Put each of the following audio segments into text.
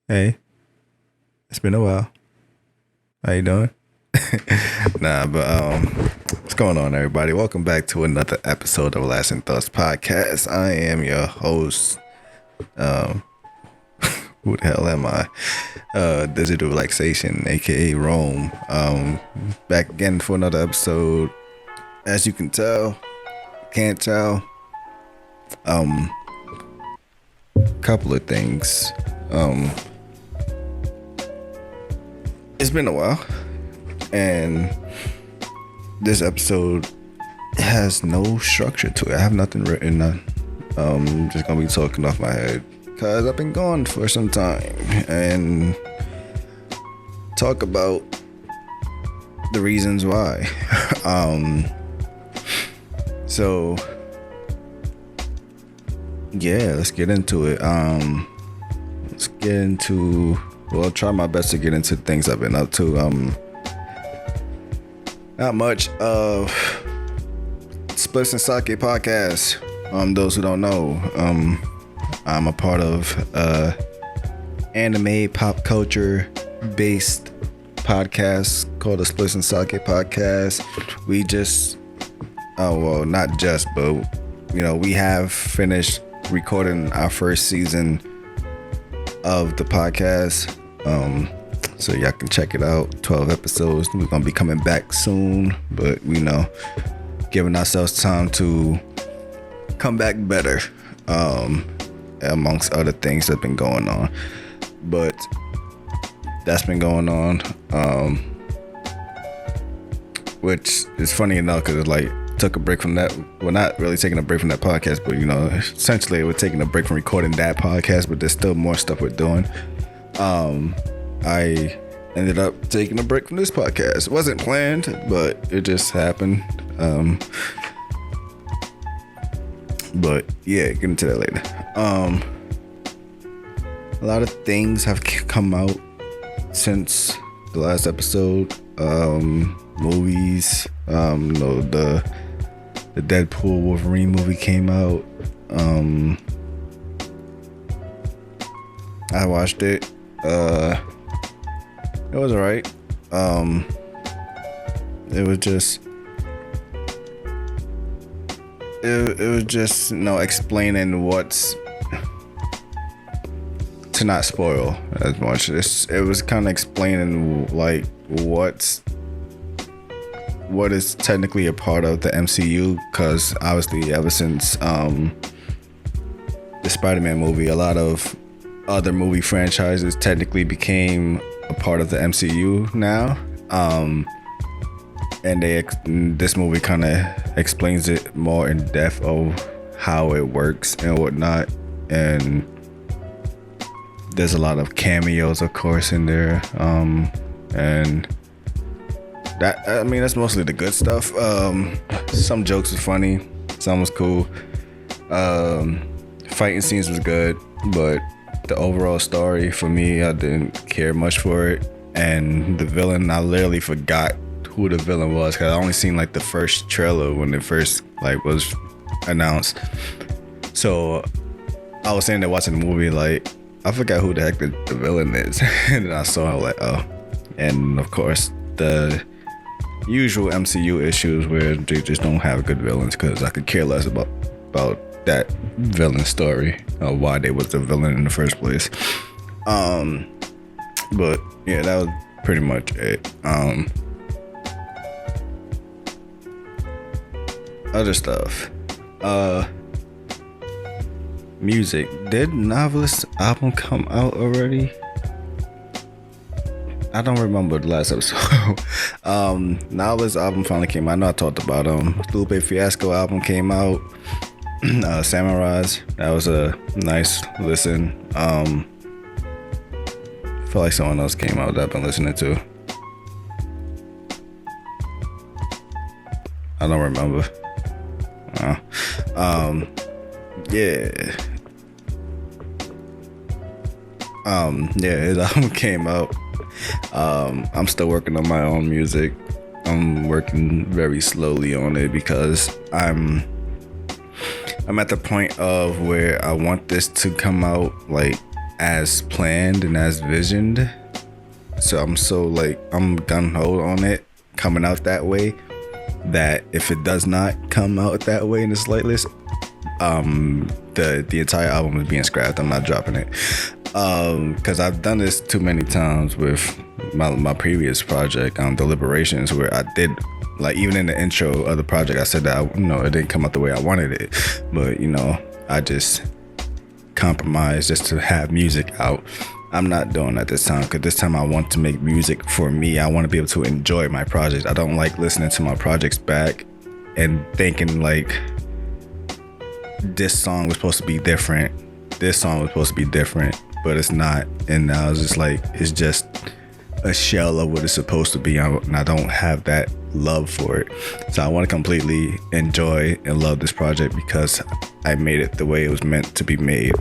Hey, it's been a while. How you doing? What's going on, everybody? Welcome back to another episode of Lasting Thoughts Podcast. I am your host. Who the hell am I? Digital Relaxation, aka Rome. Back again for another episode. As you can tell, can't tell. Couple of things. It's been a while, and this episode has no structure to it. I have nothing written. I'm just gonna be talking off my head because I've been gone for some time and talk about the reasons why. So yeah, let's get into it. I'll try my best to get into things I've been up to. Not much of Splits and Sake podcast. Those who don't know, I'm a part of anime pop culture based podcast called the Splits and Sake podcast. We just, not just, but we have finished recording our first season of the podcast. So y'all can check it out. 12 episodes. We're gonna be coming back soon, but giving ourselves time to come back better, amongst other things that's been going on. But that's been going on, which is funny enough because took a break from that. Well, not really taking a break from that podcast, but essentially we're taking a break from recording that podcast, but there's still more stuff we're doing. I ended up taking a break from this podcast. It wasn't planned, but it just happened. But yeah, get into that later. A lot of things have come out since the last episode. Movies. The Deadpool Wolverine movie came out. I watched it. It was alright. It was just explaining what's, to not spoil as much. It was kind of explaining what is technically a part of the MCU, because obviously ever since the Spider-Man movie, a lot of other movie franchises technically became a part of the MCU now. And this movie kind of explains it more in depth of how it works and whatnot. And there's a lot of cameos, of course, in there. And that's mostly the good stuff. Some jokes was funny, some was cool. Fighting scenes was good, but the overall story for me, I didn't care much for it. And the villain, I literally forgot who the villain was because I only seen the first trailer when it first was announced. So I was sitting there watching the movie, I forgot who the heck the villain is. And then I saw it, oh. And of course the usual MCU issues where they just don't have good villains, because I could care less about that villain story, or why they was the villain in the first place. But yeah, that was pretty much it. Other stuff. Music. Did Novelist album come out already? I don't remember the last episode. Novelist album finally came out. I know I talked about Lupe Fiasco album came out. Samurai's, that was a nice listen. I feel like someone else came out that I've been listening to. I don't remember. His album came out. I'm still working on my own music. I'm working very slowly on it because I'm at the point of where I want this to come out as planned and as visioned. So I'm so like I'm gung ho on it coming out that way, that if it does not come out that way in the slightest, the entire album is being scrapped. I'm not dropping it, because I've done this too many times with my previous project, Deliberations, where I did, like, even in the intro of the project, I said that it didn't come out the way I wanted it, but I just compromised just to have music out. I'm not doing that this time, because this time I want to make music for me. I want to be able to enjoy my projects. I don't like listening to my projects back and thinking like this song was supposed to be different, this song was supposed to be different, but it's not. And I was just like, it's just a shell of what it's supposed to be, and I don't have that love for it. So I want to completely enjoy and love this project because I made it the way it was meant to be made.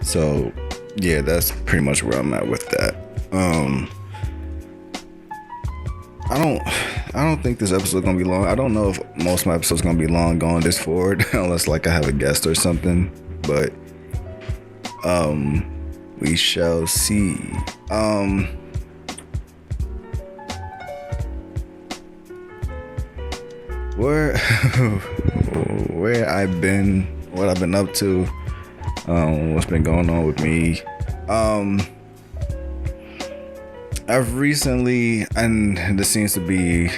So yeah, that's pretty much where I'm at with that. I don't think this episode is gonna be long. I don't know if most of my episodes gonna be long going this forward unless like I have a guest or something, but we shall see. Where I've been, what I've been up to, what's been going on with me. I've recently, and this seems to be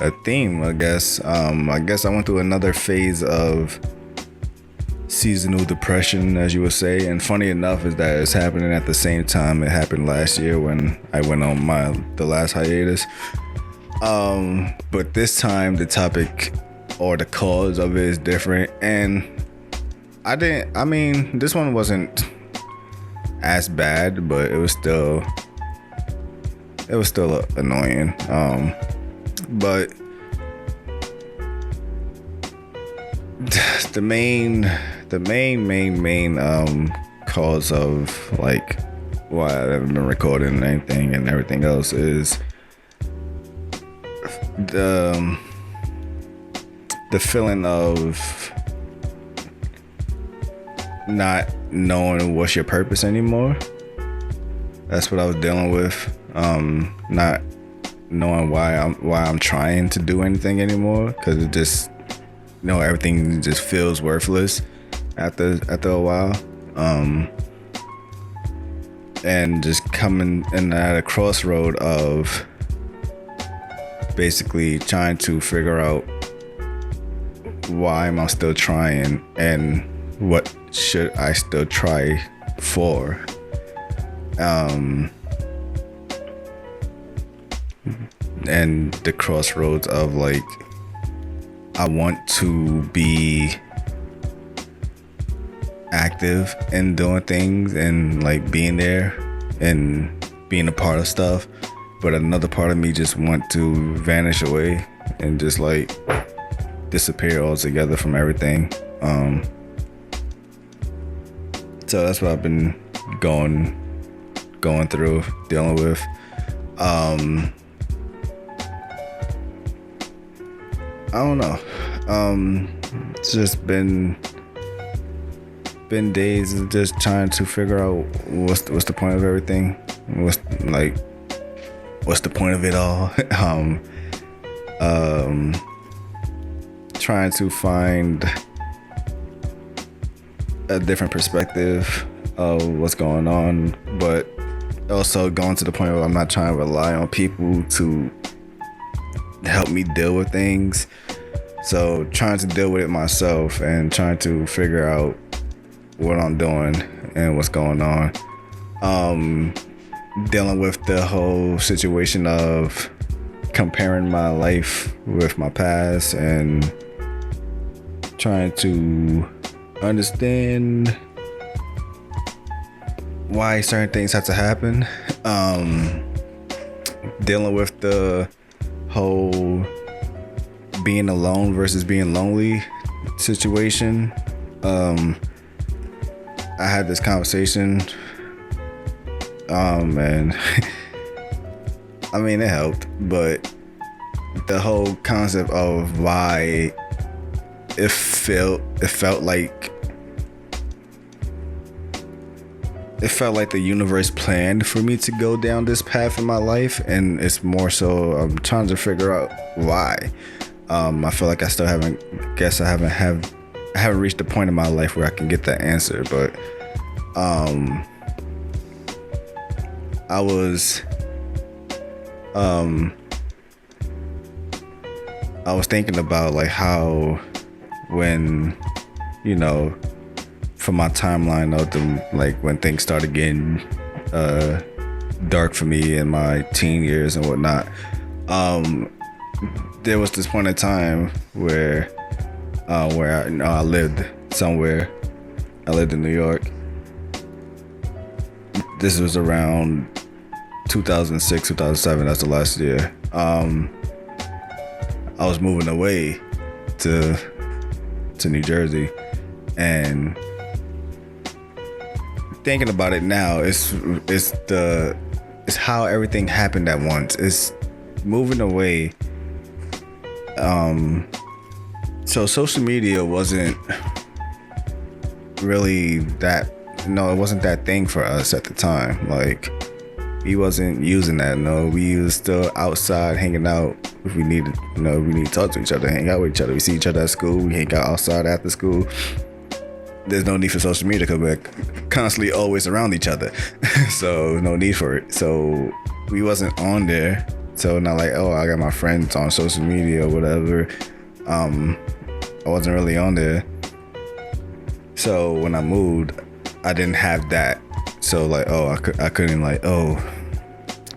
a theme, I guess I went through another phase of seasonal depression, as you would say. And funny enough is that it's happening at the same time it happened last year when I went on the last hiatus. But this time the topic or the cause of it is different, and this one wasn't as bad, but it was still annoying. But the main cause of like why I haven't been recording anything and everything else is the feeling of not knowing what's your purpose anymore. That's what I was dealing with. Not knowing why I'm trying to do anything anymore, because it just everything just feels worthless after a while. And just coming in at a crossroad of basically trying to figure out why am I still trying and what should I still try for. And the crossroads of like, I want to be active in doing things and like being there and being a part of stuff, but another part of me just want to vanish away and just like disappear altogether from everything. So that's what I've been going through, dealing with. I don't know. It's just been days of just trying to figure out what's the point of everything. What's the point of it all? Trying to find a different perspective of what's going on, but also going to the point where I'm not trying to rely on people to help me deal with things. So trying to deal with it myself and trying to figure out what I'm doing and what's going on. Dealing with the whole situation of comparing my life with my past and trying to understand why certain things have to happen. Dealing with the whole being alone versus being lonely situation. I had this conversation, and I mean, it helped, but the whole concept of why it felt like it felt like the universe planned for me to go down this path in my life, and it's more so I'm trying to figure out why. I feel like I still haven't I haven't reached the point in my life where I can get that answer, but I was thinking about like how when, you know, from my timeline of them, like when things started getting dark for me in my teen years and whatnot, there was this point in time where I lived somewhere. I lived in New York. This was around 2006, 2007. That's the last year. I was moving away to New Jersey, and thinking about it now, it's how everything happened at once. It's moving away. So social media wasn't really that. No, it wasn't that thing for us at the time. Like, we wasn't using that. No, we was still outside hanging out. If we needed, we need to talk to each other, hang out with each other. We see each other at school. We hang out outside after school. There's no need for social media because we're constantly always around each other. So no need for it. So we wasn't on there. So not like, oh, I got my friends on social media or whatever. I wasn't really on there. So when I moved, I didn't have that. So like, oh, I couldn't like, oh,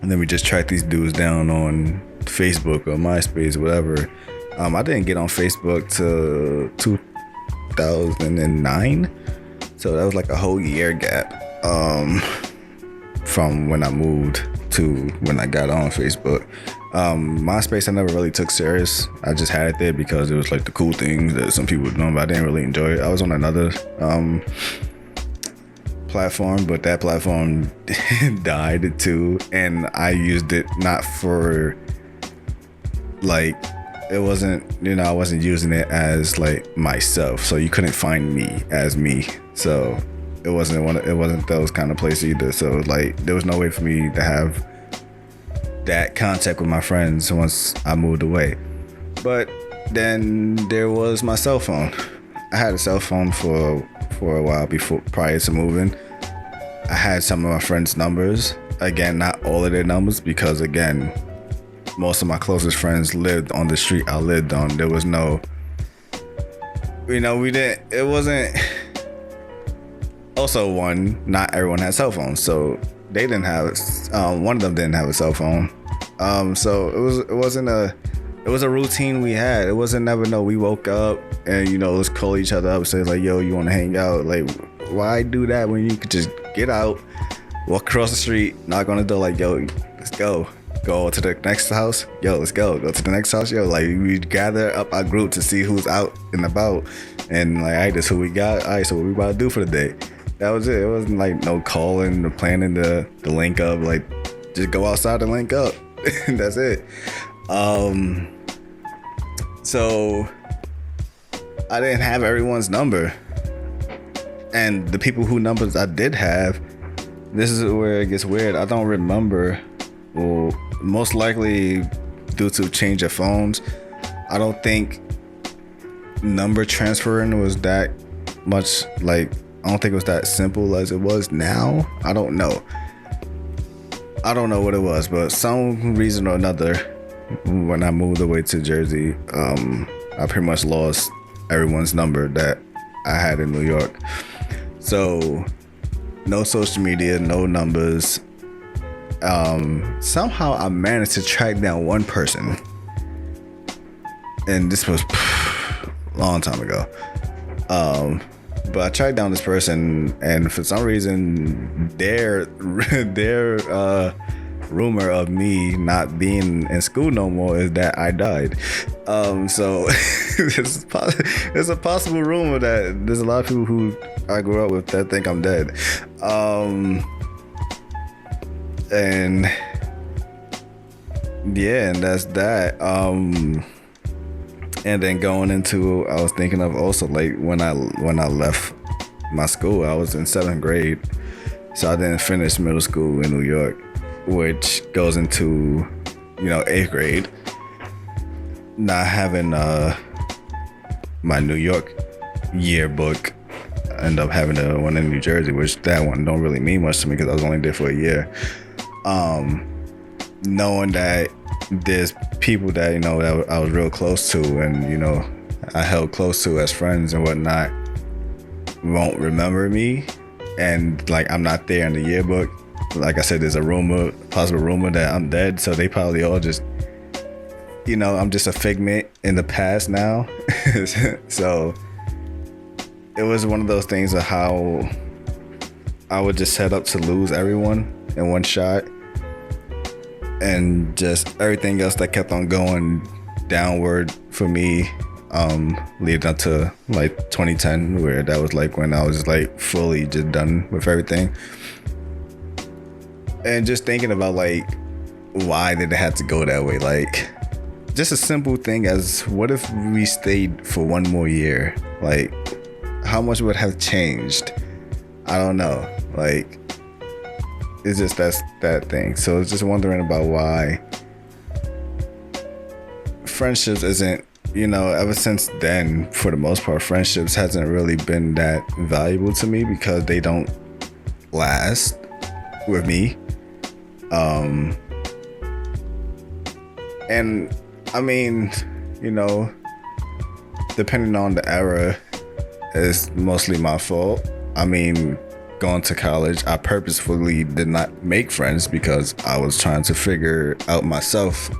let me just track these dudes down on Facebook or MySpace or whatever. I didn't get on Facebook till 2009. So that was like a whole year gap from when I moved to when I got on Facebook. MySpace I never really took serious. I just had it there because it was like the cool things that some people were doing, but I didn't really enjoy it. I was on another platform, but that platform died too, and I used it not for like, it wasn't, I wasn't using it as like myself, so you couldn't find me as me. So it wasn't those kind of places either. So like, there was no way for me to have that contact with my friends once I moved away. But then there was my cell phone. I had a cell phone for a while prior to moving. I had some of my friends' numbers. Again, not all of their numbers, because again, most of my closest friends lived on the street I lived on. There was no, it wasn't. Also, not everyone had cell phones, so they didn't have. One of them didn't have a cell phone. So it was a routine we had. It wasn't never no. We woke up and let's call each other up, say like, yo, you want to hang out? Like, why do that when you could just get out, walk across the street, knock on the door, like, yo, let's go. Go to the next house, yo, let's go to the next house, yo. Like, we gather up our group to see who's out and about, and like, all right, this who we got. All right, so what we about to do for the day? That was it. It wasn't like no calling or planning the link up. Like, just go outside and link up. That's it. So I didn't have everyone's number, and the people who numbers I did have, this is where it gets weird. I don't remember. Well, most likely due to change of phones, I don't think number transferring was that much, like, I don't think it was that simple as it was now. I don't know what it was, but some reason or another, when I moved away to Jersey, I pretty much lost everyone's number that I had in New York. So no social media, no numbers. Somehow I managed to track down one person, and this was a long time ago. But I tracked down this person, and for some reason, their rumor of me not being in school no more is that I died. So there's a possible rumor that there's a lot of people who I grew up with that think I'm dead. And yeah, and that's that. And then going into, I was thinking of also like when I left my school, I was in 7th grade. So I didn't finish middle school in New York, which goes into, 8th grade. Not having my New York yearbook, I ended up having the one in New Jersey, which that one don't really mean much to me because I was only there for a year. Knowing that there's people that, that I was real close to and, I held close to as friends and whatnot, won't remember me. And like, I'm not there in the yearbook. Like I said, there's a possible rumor that I'm dead. So they probably all just, I'm just a figment in the past now. So it was one of those things of how I would just set up to lose everyone in one shot. And just everything else that kept on going downward for me, leading up to like 2010, where that was like when I was like fully just done with everything. And just thinking about like, why did it have to go that way? Like, just a simple thing as, what if we stayed for one more year? Like, how much would have changed? I don't know. Like, it's just that thing. So it's just wondering about why friendships isn't, ever since then, for the most part, friendships hasn't really been that valuable to me because they don't last with me. And I mean, depending on the era, it's mostly my fault. I mean, going to college, I purposefully did not make friends because I was trying to figure out myself.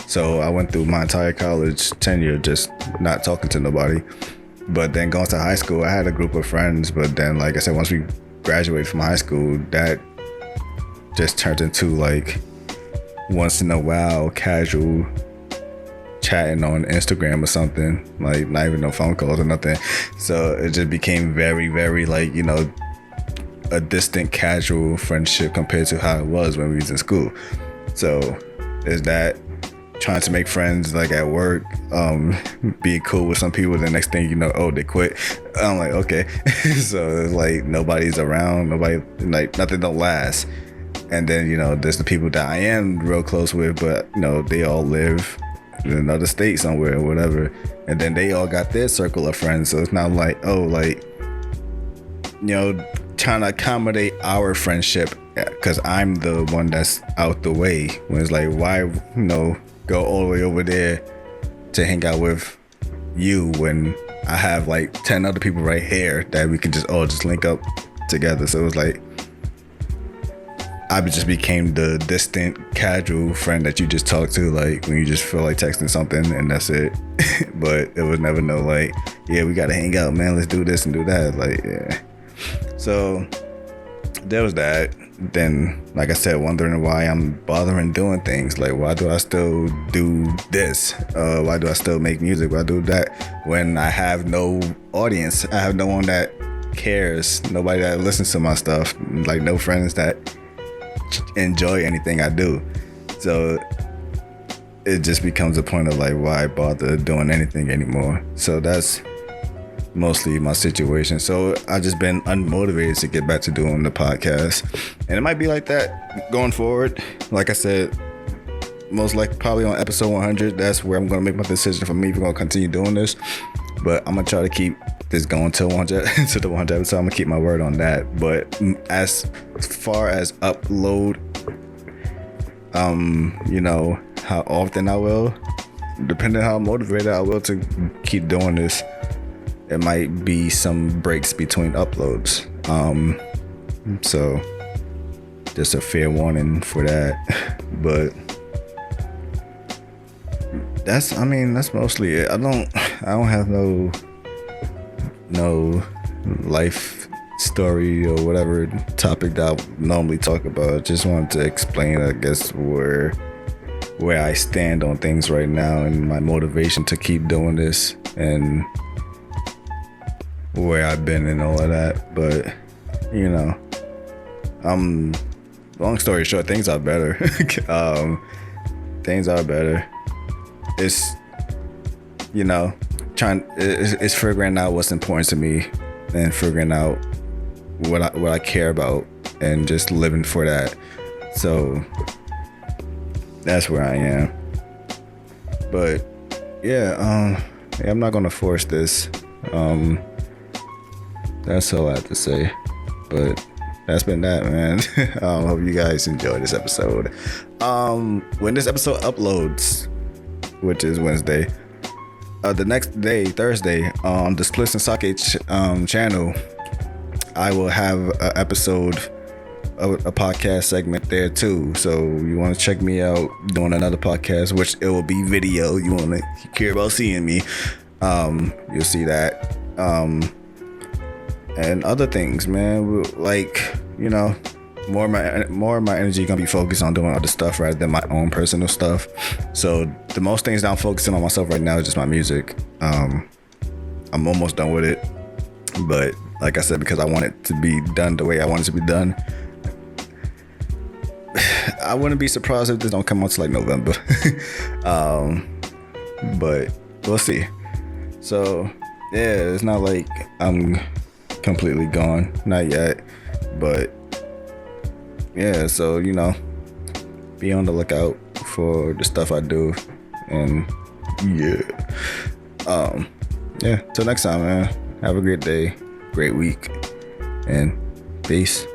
So I went through my entire college tenure just not talking to nobody. But then going to high school, I had a group of friends. But then, like I said, once we graduated from high school, that just turned into like once in a while casual chatting on Instagram or something, like not even no phone calls or nothing. So it just became very, very like, a distant casual friendship compared to how it was when we was in school. So is that trying to make friends like at work, being cool with some people, the next thing you know, oh, they quit. I'm like, okay. So it's like nobody's around, nobody, like nothing don't last. And then, there's the people that I am real close with, but they all live in another state somewhere or whatever. And then they all got their circle of friends. So it's not like, oh, like, trying to accommodate our friendship because I'm the one that's out the way. When it's like, why, go all the way over there to hang out with you when I have like 10 other people right here that we can just all just link up together. So it was like, I just became the distant casual friend that you just talk to, like when you just feel like texting something and that's it. But it was never no like, yeah, we gotta hang out, man, let's do this and do that. Like, yeah. So there was that. Then, like I said, wondering why I'm bothering doing things. Like, why do I still do this? Why do I still make music? Why do that when I have no audience? I have no one that cares. Nobody that listens to my stuff. Like, no friends that enjoy anything I do. So it just becomes a point of like, why bother doing anything anymore? So that's mostly my situation. So I just been unmotivated to get back to doing the podcast, and it might be like that going forward. Like I said, most likely probably on episode 100, that's where I'm gonna make my decision for me if I'm gonna continue doing this. But I'm gonna try to keep this going till 100 to the 100 episode. I'm gonna keep my word on that. But as far as upload, how often I will, depending on how motivated I will to keep doing this, it might be some breaks between uploads. So just a fair warning for that. But that's mostly it. I don't have no life story or whatever topic that I normally talk about. I just wanted to explain, I guess, where I stand on things right now and my motivation to keep doing this and where I've been and all of that. But long story short, things are better. Things are better. It's it's figuring out what's important to me and figuring out what I care about and just living for that. So that's where I am. But yeah, I'm not gonna force this. That's all I have to say. But that's been that, man. Hope you guys enjoyed this episode. When this episode uploads, which is Wednesday, the next day, Thursday, on the Splits and Sake channel, I will have an episode of a podcast segment there too. So you want to check me out doing another podcast, which it will be video. You want to care about seeing me, you'll see that. And other things, man, like, you know, more of my energy gonna be focused on doing other stuff rather than my own personal stuff. So the most things that I'm focusing on myself right now is just my music. I'm almost done with it, but like I said, because I want it to be done the way I want it to be done, I wouldn't be surprised if this don't come out till like November. But we'll see. So yeah, it's not like I'm completely gone, not yet, but yeah, so you know, be on the lookout for the stuff I do. And yeah, till next time, man, have a great day, great week, and peace.